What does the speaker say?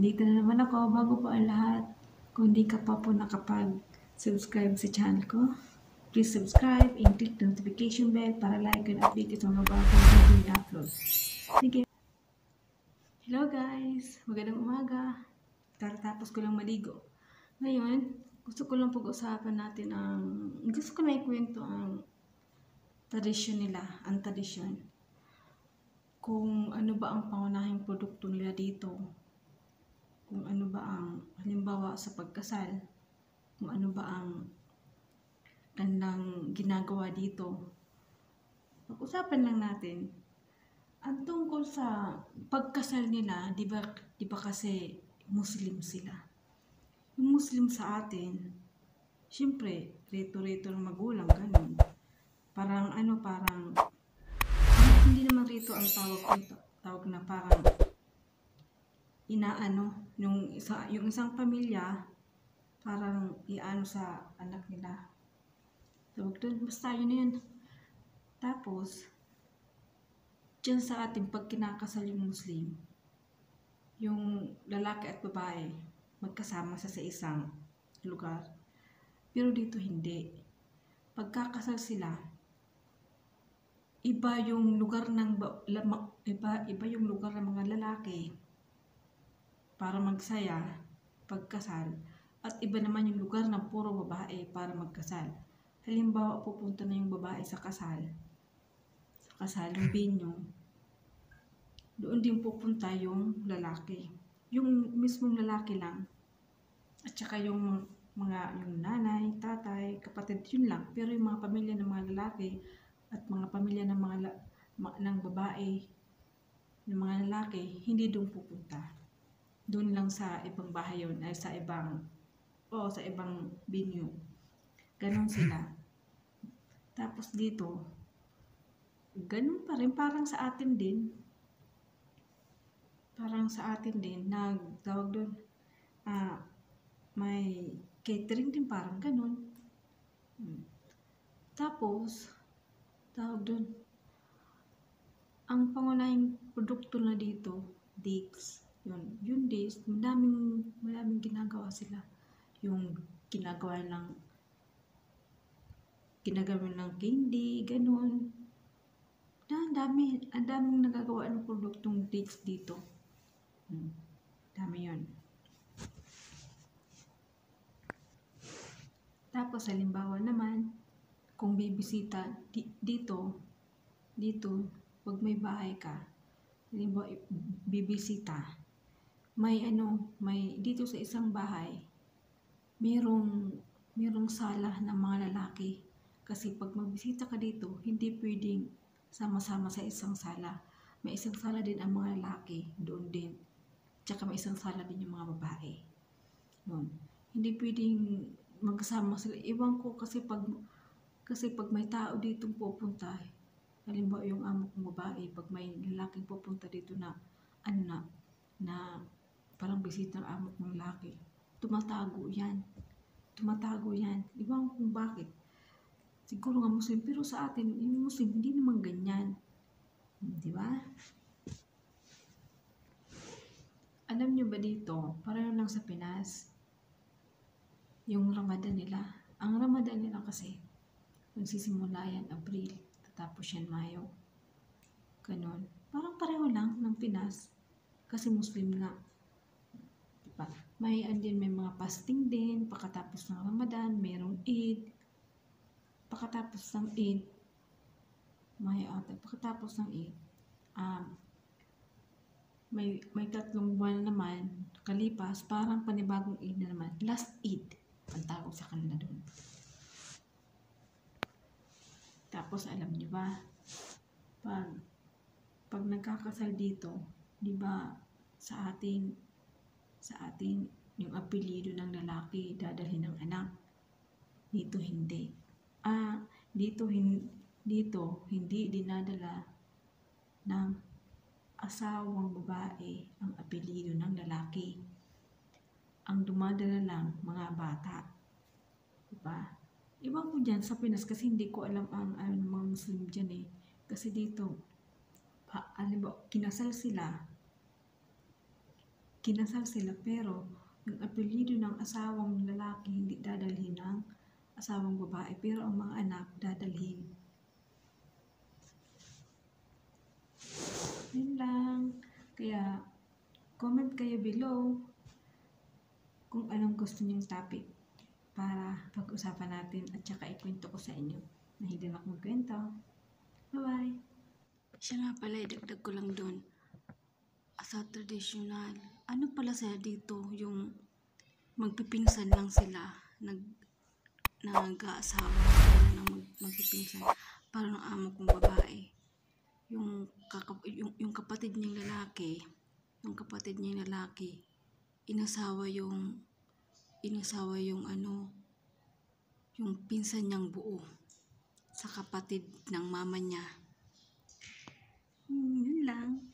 Dito na naman ako. Bago po ang lahat, kung di ka pa po nakapag-subscribe sa channel ko, please subscribe and click the notification bell para like and update itong mga bagong video i-upload. Sige. Hello guys! Magandang umaga. Katatapos ko lang maligo. Ngayon, gusto ko lang pag-usapan natin gusto ko na ikwento ang tradisyon nila, ang tradisyon. Kung ano ba ang pangunahing produkto nila dito. Kung ano ba ang, halimbawa sa pagkasal, kung ano ba ang kanilang ginagawa dito. Pag-usapan lang natin, ang tungkol sa pagkasal nila, di ba kasi Muslim sila. Yung Muslim sa atin, syempre, rito-rito ng magulang, ganun. Parang hindi naman rito ang tawag na parang yung isang pamilya parang iano sa anak nila, tawag doon, basta yun na yun. Tapos dyan sa ating pag kinakasal yung Muslim, yung lalaki at babae magkasama sa isang lugar, pero dito hindi. Pagkakasal sila, iba yung lugar ng mga lalaki para magsaya pagkasal, at iba naman yung lugar ng puro babae para magkasal. Halimbawa, pupunta na yung babae sa kasal yung venue, doon din pupunta yung lalaki, yung mismong lalaki lang, at saka yung nanay, tatay, kapatid, yun lang. Pero yung mga pamilya ng mga lalaki at mga pamilya ng ng babae, ng mga lalaki, hindi doon pupunta. Doon lang sa ibang bahay yun, ay sa ibang venue. Ganon sila. Tapos dito, ganon pa rin, parang sa atin din, nagtawag doon, may catering din, parang ganon. Tapos, tawag doon, ang pangunahing produkto na dito, dates. Yung dates, maraming ginagawa sila. Yung ginagawa ng candy, ganon. Ang daming nagagawa ng produktong dates dito. Dami yun. Tapos, halimbawa naman, kung bibisita dito, pag may bahay ka, halimbawa, bibisita, may dito sa isang bahay, merong sala ng mga lalaki. Kasi pag magbisita ka dito, hindi pwedeng sama-sama sa isang sala. May isang sala din ang mga lalaki, doon din. Tsaka may isang sala din yung mga babae. Hindi pwedeng magsama sila. Iwan ko kasi pag may tao dito pupunta, halimbawa yung amo kong babae, pag may lalaking pupunta dito na parang bisita ng amo kong lalaki, tumatago yan. Iwan ko kung bakit. Siguro nga Muslim, pero sa atin, yung Muslim, hindi naman ganyan. Di ba? Alam nyo ba dito, pareho lang sa Pinas, yung Ramadan nila. Ang Ramadan nila kasi, magsisimula yan Abril, tatapos yan Mayo. Ganon. Parang pareho lang ng Pinas, kasi Muslim nga. Diba? May mga fasting din, pagkatapos ng Ramadan, mayroong Eid. Pagkatapos ng Eid, may 3 buwan naman kalipas, parang panibagong Eid na naman. Last Eid, ang tawag sa kanila doon. Tapos, alam niyo ba, pag nagkakasal dito, di ba, sa atin, yung apelyido ng lalaki, dadalhin ng anak. Dito hindi. Dito hindi dinadala ng asawang babae ang apelyido ng lalaki. Ang dumadala lang mga bata. Diba? Iwan ko dyan sa Pinas kasi hindi ko alam ang mga Muslim dyan eh. Kasi dito, halimbawa, kinasal sila, kinasal sila pero yung apelyido ng asawang lalaki hindi dadalhin ng asawang babae pero ang mga anak dadalhin. Yun lang. Kaya comment kayo below kung anong gusto niyong topic para pag-usapan natin at saka ikwento ko sa inyo. Nahilig ako magkwento. Bye-bye! Siya nga pala, idagdag ko lang doon. Sa traditional, ano pala sila dito, yung magpipinsan lang sila, nag-aasawa sila ng magpipinsan. Parang ang amo kong babae. Yung kapatid niyang lalaki, inasawa yung yung pinsan niyang buo sa kapatid ng mama niya. Yun lang.